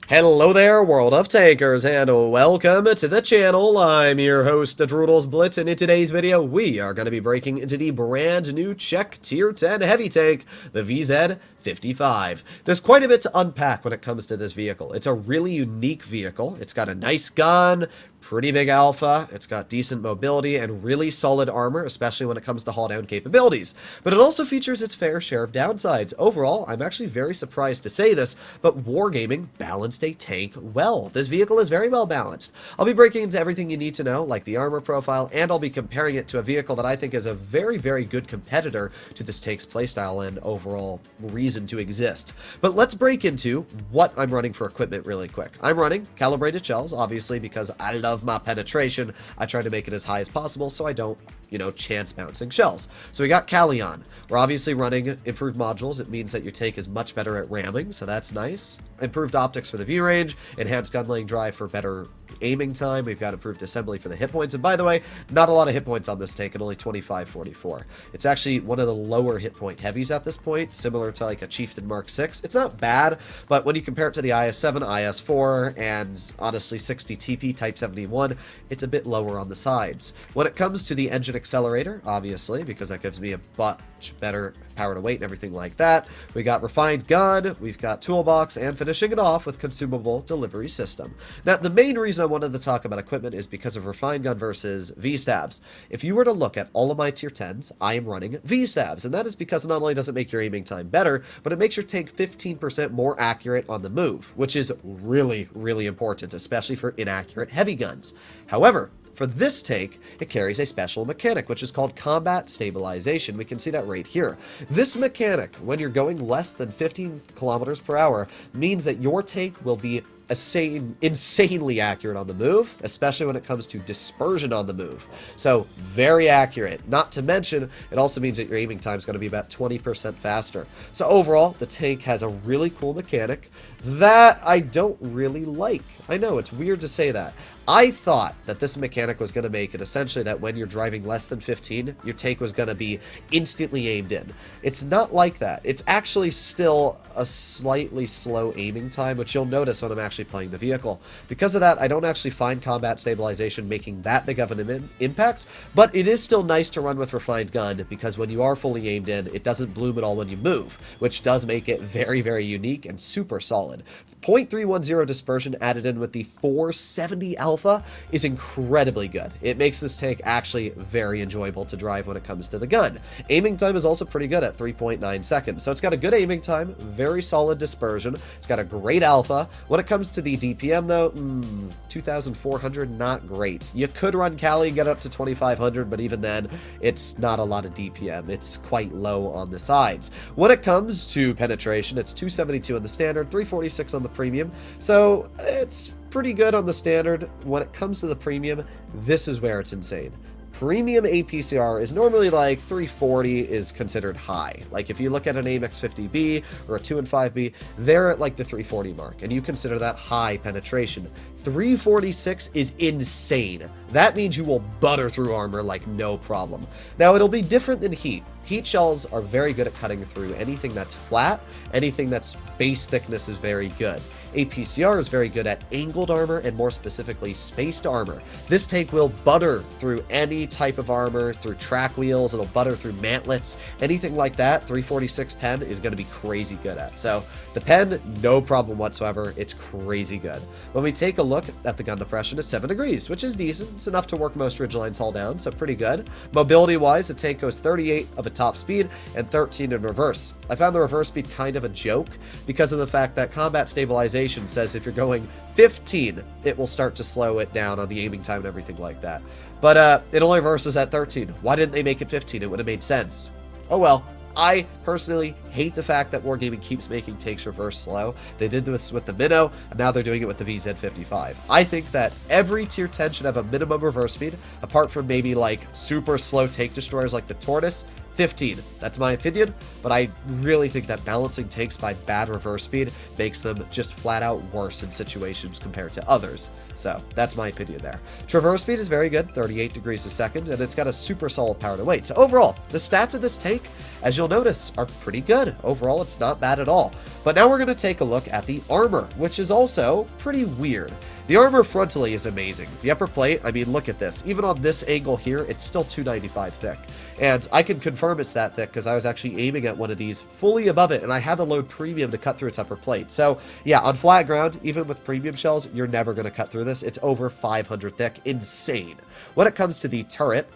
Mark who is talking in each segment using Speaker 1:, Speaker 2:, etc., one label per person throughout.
Speaker 1: Hello there, world of tankers, and welcome to the channel. I'm your host, Droodles Blitz, and in today's video, we are going to be breaking into the brand new Czech Tier 10 heavy tank, the VZ55. There's quite a bit to unpack when it comes to this vehicle. It's a really unique vehicle. It's got a nice gun, pretty big alpha, it's got decent mobility, and really solid armor, especially when it comes to haul-down capabilities. But it also features its fair share of downsides. Overall, I'm actually very surprised to say this, but Wargaming balanced a tank well. This vehicle is very well balanced. I'll be breaking into everything you need to know, like the armor profile, and I'll be comparing it to a vehicle that I think is a very, very good competitor to this tank's playstyle and overall reason to exist. But let's break into what I'm running for equipment really quick. I'm running calibrated shells, obviously, because I love my penetration. I try to make it as high as possible so I don't, chance bouncing shells. So we got Cali on. We're obviously running improved modules. It means that your tank is much better at ramming, so that's nice. Improved optics for the view range, enhanced gun laying drive for better aiming time. We've got improved assembly for the hit points, and by the way, not a lot of hit points on this tank, at only 2544. It's actually one of the lower hit point heavies at this point, similar to like a Chieftain Mark 6. It's not bad, but when you compare it to the IS-7, IS-4, and honestly 60 TP Type 71, it's a bit lower on the sides. When it comes to the engine accelerator, obviously, because that gives me a much better power to weight and everything like that, we got refined gun, we've got toolbox, and finishing it off with consumable delivery system. Now, the main reason I wanted to talk about equipment is because of refined gun versus V-stabs. If you were to look at all of my tier 10s, I am running V-stabs, and that is because not only does it make your aiming time better, but it makes your tank 15% more accurate on the move, which is really, really important, especially for inaccurate heavy guns. However, for this tank, it carries a special mechanic, which is called combat stabilization. We can see that right here. This mechanic, when you're going less than 15 kilometers per hour, means that your tank will be insanely accurate on the move, especially when it comes to dispersion on the move. So very accurate. Not to mention, it also means that your aiming time is going to be about 20% faster. So overall, the tank has a really cool mechanic that I don't really like. I know, it's weird to say that. I thought that this mechanic was going to make it essentially that when you're driving less than 15, your tank was going to be instantly aimed in. It's not like that. It's actually still a slightly slow aiming time, which you'll notice when I'm actually playing the vehicle. Because of that, I don't actually find combat stabilization making that big of an impact, but it is still nice to run with refined gun because when you are fully aimed in, it doesn't bloom at all when you move, which does make it very, very unique and super solid. 0.310 dispersion added in with the 470 alpha is incredibly good. It makes this tank actually very enjoyable to drive when it comes to the gun. Aiming time is also pretty good at 3.9 seconds, so it's got a good aiming time, very solid dispersion, it's got a great alpha. When it comes to the DPM though, 2,400, not great. You could run Cali and get up to 2,500, but even then, it's not a lot of DPM. It's quite low on the sides. When it comes to penetration, it's 272 on the standard, 346 on the premium, so it's pretty good on the standard. When it comes to the premium, this is where it's insane. Premium APCR is normally like 340 is considered high. Like if you look at an AMX 50B or a 2 and 5B, they're at like the 340 mark, and you consider that high penetration. 346 is insane. That means you will butter through armor like no problem. Now, it'll be different than heat. Heat shells are very good at cutting through anything that's flat, anything that's base thickness is very good. APCR is very good at angled armor and more specifically spaced armor. This tank will butter through any type of armor, through track wheels, it'll butter through mantlets, anything like that. 346 pen is going to be crazy good at. So the pen, no problem whatsoever. It's crazy good. When we take a look at the gun depression, it's 7 degrees, which is decent. It's enough to work most ridgelines haul down, so pretty good. Mobility wise, the tank goes 38 of a top speed and 13 in reverse. I found the reverse speed kind of a joke because of the fact that combat stabilization says if you're going 15, it will start to slow it down on the aiming time and everything like that. But it only reverses at 13. Why didn't they make it 15? It would have made sense. Oh well. I personally hate the fact that Wargaming keeps making tanks reverse slow. They did this with the Minnow, and now they're doing it with the VZ55. I think that every tier 10 should have a minimum reverse speed, apart from maybe like super slow tank destroyers like the Tortoise. 15. That's my opinion, but I really think that balancing tanks by bad reverse speed makes them just flat out worse in situations compared to others. So that's my opinion there. Traverse speed is very good, 38 degrees a second, and it's got a super solid power to weight. So overall, the stats of this tank, as you'll notice, are pretty good. Overall, it's not bad at all. But now we're going to take a look at the armor, which is also pretty weird. The armor frontally is amazing. The upper plate, I mean, look at this. Even on this angle here, it's still 295 thick. And I can confirm it's that thick because I was actually aiming at one of these fully above it, and I had to load premium to cut through its upper plate. So yeah, on flat ground, even with premium shells, you're never going to cut through this. It's over 500 thick. Insane. When it comes to the turret,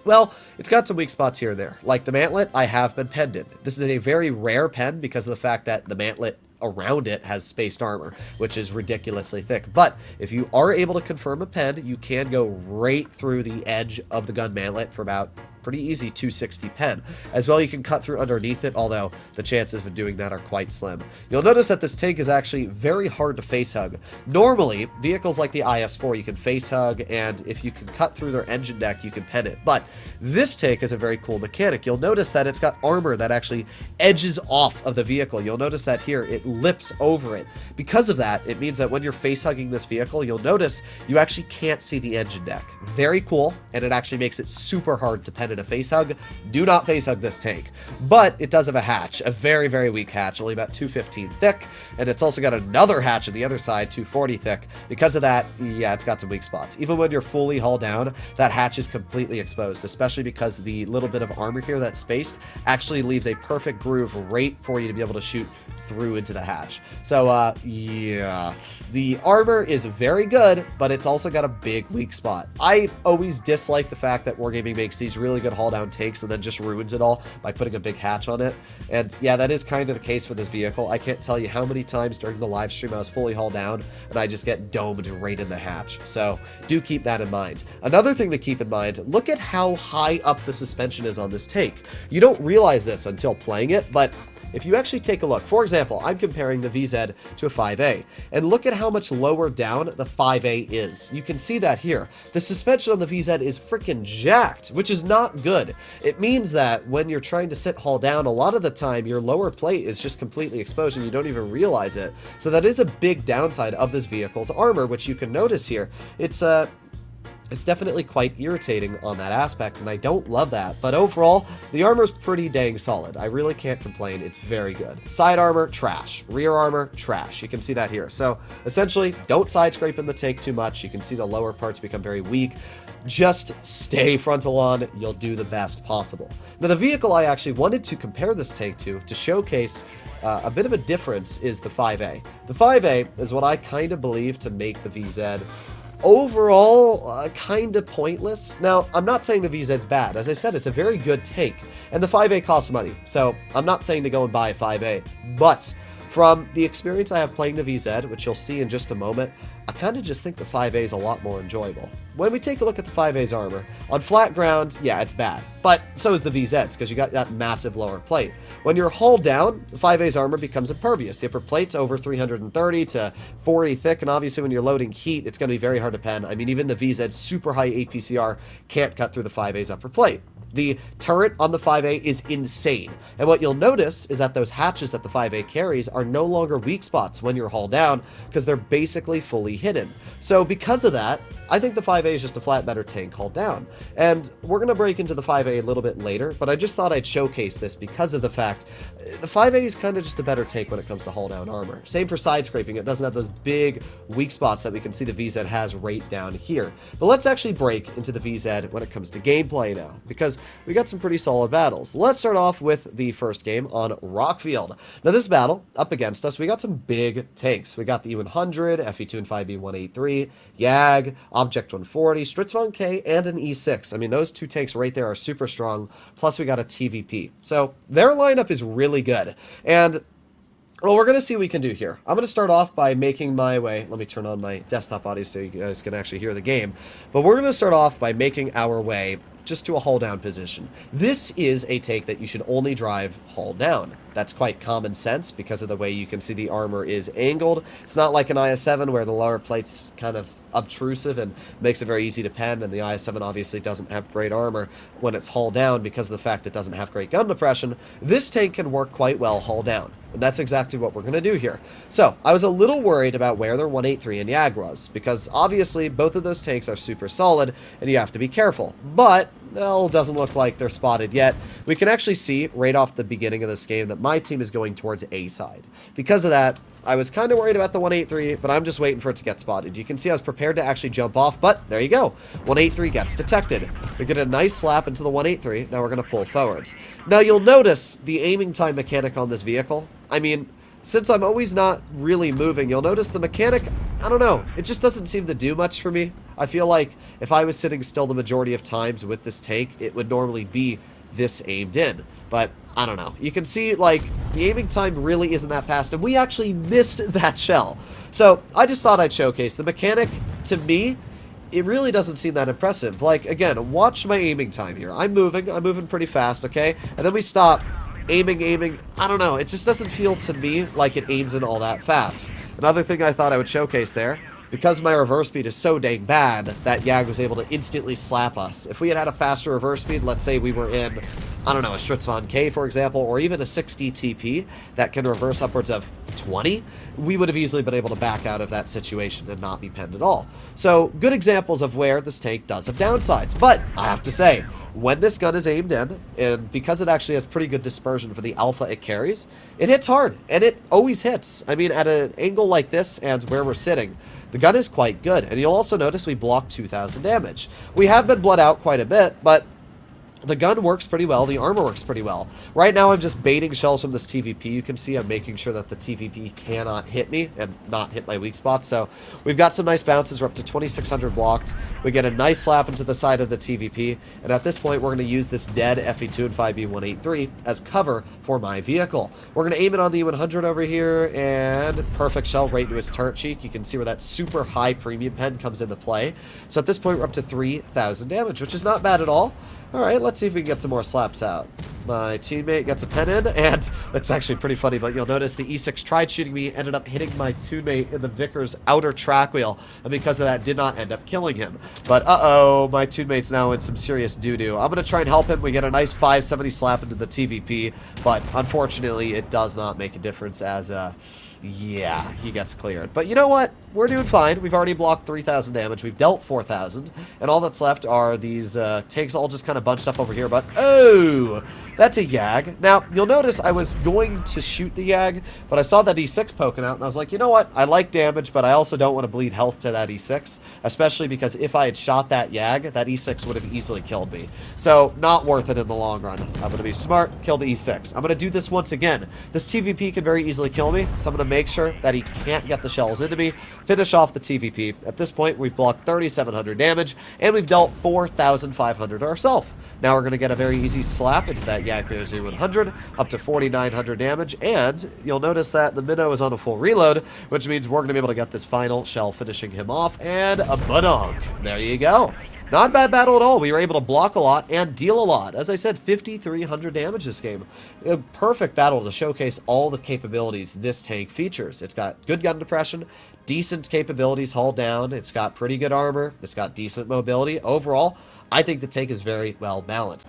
Speaker 1: well, it's got some weak spots here and there. Like the mantlet, I have been penned in. This is a very rare pen because of the fact that the mantlet around it has spaced armor, which is ridiculously thick. But if you are able to confirm a pen, you can go right through the edge of the gun mantlet for about pretty easy 260 pen. As well, you can cut through underneath it, although the chances of doing that are quite slim. You'll notice that this tank is actually very hard to face hug. Normally, vehicles like the IS-4 you can face hug, and if you can cut through their engine deck, you can pen it. But this tank is a very cool mechanic. You'll notice that it's got armor that actually edges off of the vehicle. You'll notice that here, it lips over it. Because of that, it means that when you're face hugging this vehicle, you'll notice you actually can't see the engine deck. Very cool, and it actually makes it super hard to pen a face hug. Do not face hug this tank, but it does have a hatch, a very, very weak hatch, only about 215 thick, and it's also got another hatch on the other side, 240 thick. Because of that, yeah, it's got some weak spots. Even when you're fully hull down, that hatch is completely exposed, especially because the little bit of armor here that's spaced actually leaves a perfect groove right for you to be able to shoot through into the hatch. So yeah, the armor is very good, but it's also got a big weak spot. I always dislike the fact that Wargaming makes these really good haul down tanks and then just ruins it all by putting a big hatch on it. And yeah, that is kind of the case for this vehicle. I can't tell you how many times during the live stream I was fully hauled down and I just get domed right in the hatch. So do keep that in mind. Another thing to keep in mind, look at how high up the suspension is on this tank. You don't realize this until playing it, but if you actually take a look, for example, I'm comparing the VZ to a 5A, and look at how much lower down the 5A is. You can see that here. The suspension on the VZ is freaking jacked, which is not good. It means that when you're trying to sit haul down, a lot of the time your lower plate is just completely exposed and you don't even realize it. So that is a big downside of this vehicle's armor, which you can notice here. It's definitely quite irritating on that aspect, and I don't love that, but overall, the armor's pretty dang solid. I really can't complain. It's very good. Side armor, trash. Rear armor, trash. You can see that here. So, essentially, don't side scrape in the tank too much. You can see the lower parts become very weak. Just stay frontal on. You'll do the best possible. Now, the vehicle I actually wanted to compare this tank to showcase a bit of a difference is the 5A. The 5A is what I kind of believe to make the VZ overall kind of pointless. Now, I'm not saying the VZ's bad. As I said, it's a very good tank, and the 5A costs money, so I'm not saying to go and buy a 5A, but from the experience I have playing the VZ, which you'll see in just a moment, I kind of just think the 5A is a lot more enjoyable. When we take a look at the 5A's armor, on flat ground, yeah, it's bad. But so is the VZ's, because you got that massive lower plate. When you're hull down, the 5A's armor becomes impervious. The upper plate's over 330 to 40 thick, and obviously when you're loading heat, it's going to be very hard to pen. I mean, even the VZ's super high APCR can't cut through the 5A's upper plate. The turret on the 5A is insane, and what you'll notice is that those hatches that the 5A carries are no longer weak spots when you're hauled down, because they're basically fully hidden. So because of that, I think the 5A is just a flat better tank hauled down. And we're going to break into the 5A a little bit later, but I just thought I'd showcase this because of the fact the 5A is kind of just a better tank when it comes to haul down armor. Same for side scraping. It doesn't have those big weak spots that we can see the VZ has right down here. But let's actually break into the VZ when it comes to gameplay now, because we got some pretty solid battles. Let's start off with the first game on Rockfield. Now this battle, up against us, we got some big tanks. We got the E100, FE2 and 5B 183, YAG, Object 140, Stritzvon K, and an E6. I mean, those two tanks right there are super strong, plus we got a TVP. So their lineup is really good, and well, we're going to see what we can do here. I'm going to start off by making my way. Let me turn on my desktop audio so you guys can actually hear the game. But we're going to start off by making our way just to a hull down position. This is a tank that you should only drive hull down. that's quite common sense because of the way you can see the armor is angled. It's not like an IS-7 where the lower plate's kind of obtrusive and makes it very easy to pen, and the IS-7 obviously doesn't have great armor when it's hull down because of the fact it doesn't have great gun depression. This tank can work quite well hull down, and that's exactly what we're going to do here. So, I was a little worried about where their 183 and Yag was, because obviously both of those tanks are super solid, and you have to be careful. But, well, doesn't look like they're spotted yet. We can actually see right off the beginning of this game that my team is going towards A side. Because of that, I was kind of worried about the 183, but I'm just waiting for it to get spotted. You can see I was prepared to actually jump off, but there you go. 183 gets detected. We get a nice slap into the 183. Now we're going to pull forwards. Now you'll notice the aiming time mechanic on this vehicle. I mean, since I'm always not really moving, you'll notice the mechanic, I don't know, it just doesn't seem to do much for me. I feel like if I was sitting still the majority of times with this tank, it would normally be this aimed in. But I don't know. You can see, like, the aiming time really isn't that fast, and we actually missed that shell. So I just thought I'd showcase the mechanic. To me, it really doesn't seem that impressive. Like, again, watch my aiming time here. I'm moving pretty fast, okay? And then we stop. Aiming, I don't know, it just doesn't feel to me like it aims in all that fast. Another thing I thought I would showcase there, because my reverse speed is so dang bad, that Yag was able to instantly slap us. If we had had a faster reverse speed, let's say we were in, I don't know, a Stritzvon K, for example, or even a 60 TP that can reverse upwards of 20, we would have easily been able to back out of that situation and not be penned at all. So, good examples of where this tank does have downsides. But, I have to say, when this gun is aimed in, and because it actually has pretty good dispersion for the alpha it carries, it hits hard, and it always hits. I mean, at an angle like this and where we're sitting, the gun is quite good, and you'll also notice we blocked 2,000 damage. We have been bled out quite a bit, but the gun works pretty well, the armor works pretty well. Right now I'm just baiting shells from this TVP. You can see I'm making sure that the TVP cannot hit me and not hit my weak spots. So we've got some nice bounces. We're up to 2,600 blocked. We get a nice slap into the side of the TVP. And at this point, we're going to use this dead FE2 and 5B183 as cover for my vehicle. We're going to aim it on the E100 over here, and perfect shell right into his turret cheek. You can see where that super high premium pen comes into play. So at this point, we're up to 3,000 damage, which is not bad at all. Alright, let's see if we can get some more slaps out. My teammate gets a pen in, and it's actually pretty funny, but you'll notice the E6 tried shooting me, ended up hitting my teammate in the Vickers outer track wheel, and because of that, did not end up killing him. But uh-oh, my teammate's now in some serious doo-doo. I'm going to try and help him. We get a nice 570 slap into the TVP, but unfortunately, it does not make a difference as, yeah, he gets cleared. But you know what? We're doing fine. We've already blocked 3,000 damage. We've dealt 4,000. And all that's left are these tanks all just kind of bunched up over here. But, oh, that's a Yag. Now, you'll notice I was going to shoot the Yag, but I saw that E6 poking out, and I was like, you know what? I like damage, but I also don't want to bleed health to that E6, especially because if I had shot that Yag, that E6 would have easily killed me. So, not worth it in the long run. I'm going to be smart, kill the E6. I'm going to do this once again. This TVP can very easily kill me, so I'm going to make sure that he can't get the shells into me. Finish off the TVP. At this point, we've blocked 3,700 damage, and we've dealt 4,500 ourselves. Now we're going to get a very easy slap into that Yagpir Z100, up to 4,900 damage, and you'll notice that the minnow is on a full reload, which means we're going to be able to get this final shell finishing him off, and a badonk. There you go. Not a bad battle at all. We were able to block a lot and deal a lot. As I said, 5,300 damage this game. A perfect battle to showcase all the capabilities this tank features. It's got good gun depression, decent capabilities hull down, it's got pretty good armor, it's got decent mobility. Overall, I think the tank is very well balanced.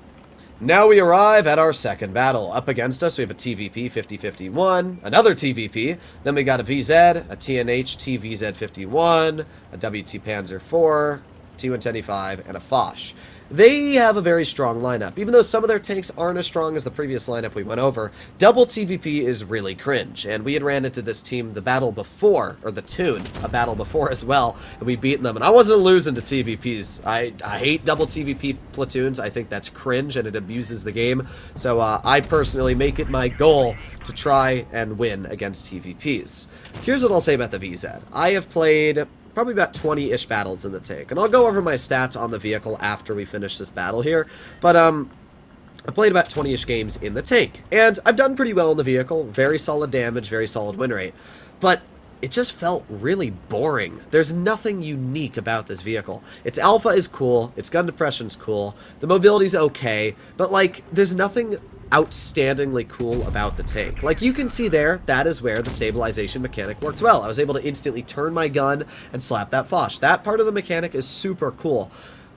Speaker 1: Now we arrive at our second battle. Up against us, we have a TVP 5051, another TVP, then we got a VZ, a TNH TVZ51, a WT Panzer IV, T110E5, and a Foch. They have a very strong lineup. Even though some of their tanks aren't as strong as the previous lineup we went over, double TVP is really cringe. And we had ran into this team the battle before, or the Toon, a battle before as well, and we beat them. And I wasn't losing to TVPs. I hate double TVP platoons. I think that's cringe and it abuses the game. So I personally make it my goal to try and win against TVPs. Here's what I'll say about the VZ. I have played probably about 20-ish battles in the tank. And I'll go over my stats on the vehicle after we finish this battle here. But, I played about 20-ish games in the tank. And I've done pretty well in the vehicle. Very solid damage, very solid win rate. But it just felt really boring. There's nothing unique about this vehicle. Its alpha is cool. Its gun depression's cool. The mobility's okay. But, like, there's nothing outstandingly cool about the tank. Like, you can see there, that is where the stabilization mechanic worked well. I was able to instantly turn my gun and slap that Foch. That part of the mechanic is super cool.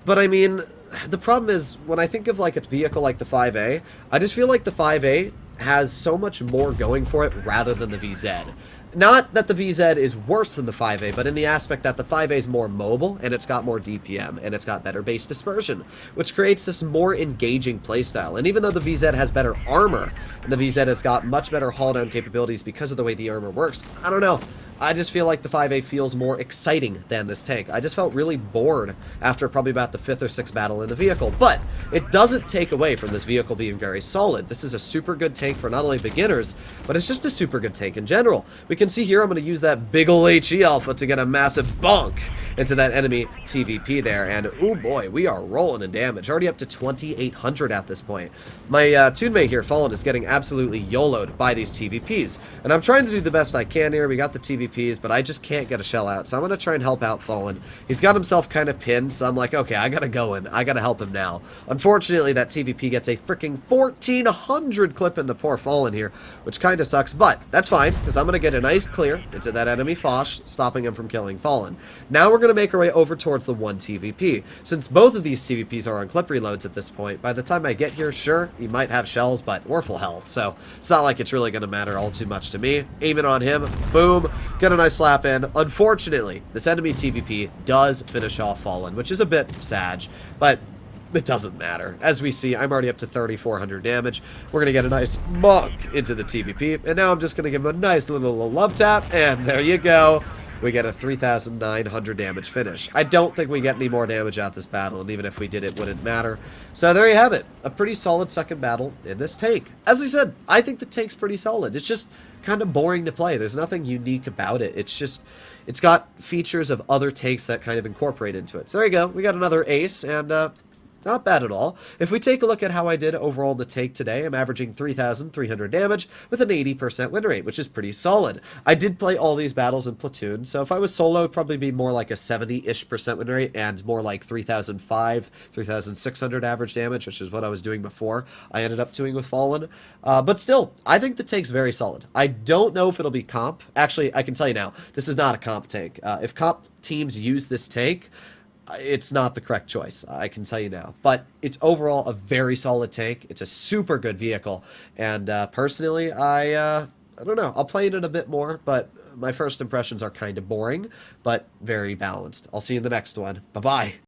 Speaker 1: But I mean, the problem is, when I think of like a vehicle like the 5A, I just feel like the 5A has so much more going for it rather than the VZ. Not that the VZ is worse than the 5A, but in the aspect that the 5A is more mobile, and it's got more DPM, and it's got better base dispersion, which creates this more engaging playstyle. And even though the VZ has better armor, and the VZ has got much better haul-down capabilities because of the way the armor works, I don't know. I just feel like the 5A feels more exciting than this tank. I just felt really bored after probably about the 5th or 6th battle in the vehicle, but it doesn't take away from this vehicle being very solid. This is a super good tank for not only beginners, but it's just a super good tank in general. We can see here I'm going to use that big ol' HE Alpha to get a massive bonk into that enemy TVP there, and oh boy, we are rolling in damage. Already up to 2,800 at this point. My tune mate here, Fallen, is getting absolutely YOLO'd by these TVPs, and I'm trying to do the best I can here. We got the TVPs, but I just can't get a shell out, so I'm going to try and help out Fallen. He's got himself kind of pinned, so I'm like, okay, I gotta go in. I gotta help him now. Unfortunately, that TVP gets a freaking 1,400 clip into poor Fallen here, which kind of sucks, but that's fine, because I'm going to get a nice clear into that enemy Foch, stopping him from killing Fallen. Now we're going to make our way over towards the one TVP. Since both of these TVPs are on clip reloads at this point, by the time I get here, sure, he might have shells, but we're full health, so it's not like it's really going to matter all too much to me. Aim it on him, boom, get a nice slap in. Unfortunately, this enemy TVP does finish off Fallen, which is a bit sad, but it doesn't matter. As we see, I'm already up to 3,400 damage. We're going to get a nice monk into the TVP, and now I'm just going to give him a nice little love tap, and there you go. We get a 3,900 damage finish. I don't think we get any more damage out this battle, and even if we did, it wouldn't matter. So there you have it. A pretty solid second battle in this tank. As I said, I think the tank's pretty solid. It's just kind of boring to play. There's nothing unique about it. It's just, it's got features of other tanks that kind of incorporate into it. So there you go. We got another ace, and not bad at all. If we take a look at how I did overall in the tank today, I'm averaging 3,300 damage with an 80% win rate, which is pretty solid. I did play all these battles in Platoon, so if I was solo, it'd probably be more like a 70-ish% win rate and more like 3,500, 3,600 average damage, which is what I was doing before I ended up doing with Fallen. But still, I think the tank's very solid. I don't know if it'll be comp. Actually, I can tell you now, this is not a comp tank. If comp teams use this tank, it's not the correct choice, I can tell you now. But it's overall a very solid tank. It's a super good vehicle. And personally, I don't know. I'll play it in a bit more, but my first impressions are kind of boring, but very balanced. I'll see you in the next one. Bye-bye.